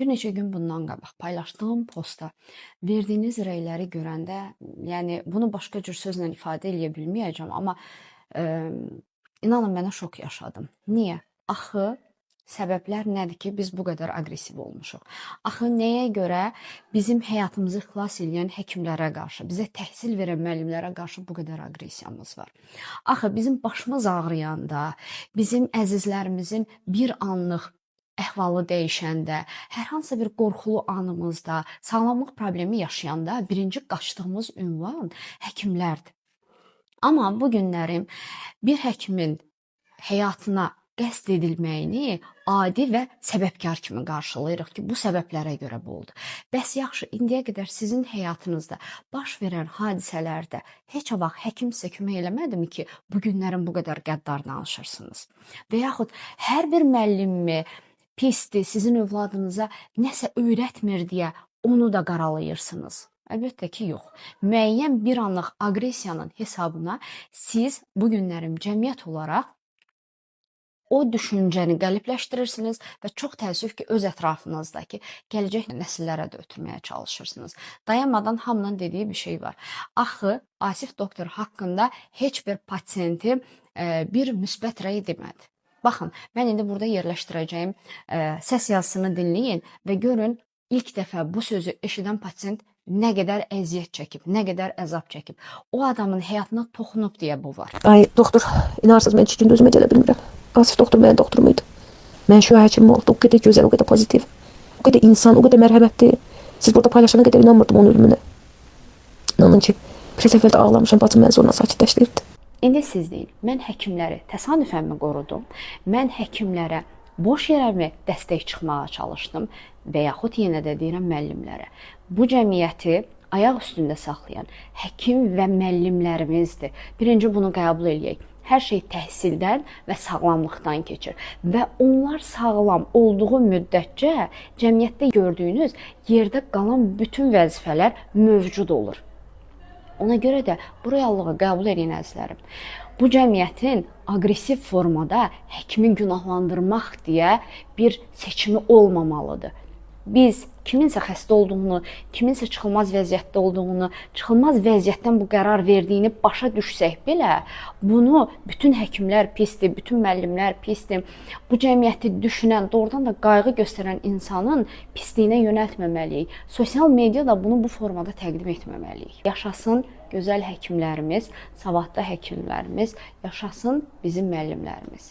Bir neçə gün bundan qabaq paylaşdığım postda verdiyiniz rəyləri görəndə, yəni bunu başqa cür sözlə ifadə eləyə bilməyəcəm, amma ə, inanın mənə şok yaşadım. Niyə? Axı səbəblər nədir ki, biz bu qədər aqressiv olmuşuq? Axı nəyə görə bizim həyatımızı xilas edən həkimlərə qarşı, bizə təhsil verən müəllimlərə qarşı bu qədər aqressiyamız var? Axı bizim başımız ağrıyanda, bizim əzizlərimizin bir anlıq əhvalı dəyişəndə, hər hansı bir qorxulu anımızda, sağlamlıq problemi yaşayanda birinci qaçdığımız ünvan həkimlərdir. Amma bu günlərim bir həkimin həyatına qəsd edilməyini adi və səbəbkar kimi qarşılayırıq ki, bu səbəblərə görə bu oldu. Bəs yaxşı, indiyə qədər sizin həyatınızda baş verən hadisələrdə heç vaxt həkim sizə kömək eləmədimi ki, bu günlərin bu qədər qəddar danışırsınız? Və yaxud hər bir müəllimmi pisdir, sizin övladınıza nəsə öyrətmir deyə onu da qaralayırsınız. Əlbəttə ki, yox. Müəyyən bir anlıq aqressiyanın hesabına siz bu günlərin cəmiyyət olaraq o düşüncəni qəlibləşdirirsiniz və çox təəssüf ki, öz ətrafınızdakı gələcək nəsillərə də ötürməyə çalışırsınız. Dayanmadan hamının dediyi bir şey var. Axı, Asif doktor haqqında heç bir pasiyenti bir müsbət rəy demədi. Baxın, mən indi burada yerləşdirəcəyim səs yazısını dinləyin və görün ilk dəfə bu sözü eşidən pasiyent nə qədər əziyyət çəkib, nə qədər əzab çəkib. O adamın həyatına toxunub deyə bu var. Ay doktor, inarsınız mən 2 gündür özümə gələ bilmirəm. Asif doktor mənim doktorum idi. Mən şu həkimim oldu. O qədər gözəl, o qədər pozitiv, o qədər insan, o qədər mərhəmətli. Siz burada paylaşana qədər inanmırdım onun ölümünə. İnanın ki, bir səfərdə ağlamışam, bacım məni zorla sakitləşdirdi. İndi siz deyin, mən həkimləri təsadüfənmi qorudum? Mən həkimlərə boş yerəmi dəstək çıxmağa çalışdım və yaxud yenə də deyirəm müəllimlərə. Bu cəmiyyəti ayaq üstündə saxlayan həkim və müəllimlərimizdir. Birinci bunu qəbul eləyək. Hər şey təhsildən və sağlamlıqdan keçir və onlar sağlam olduğu müddətcə cəmiyyətdə gördüyünüz yerdə qalan bütün vəzifələr mövcud olur. Ona görə də bu reallığı qəbul edin əzizlərim. Bu cəmiyyətin aqressiv formada həkimi günahlandırmaq deyə bir seçimi olmamalıdır. Biz kiminsə xəstə olduğunu, kiminsə çıxılmaz vəziyyətdə olduğunu, çıxılmaz vəziyyətdən bu qərar verdiyini başa düşsək belə, bunu bütün həkimlər pisdir, bütün müəllimlər pisdir, bu cəmiyyəti düşünən, doğrudan da qayğı göstərən insanın pisliyinə yönəltməməliyik. Sosial mediada bunu bu formada təqdim etməməliyik. Yaşasın gözəl həkimlərimiz, savadlı həkimlərimiz, yaşasın bizim müəllimlərimiz.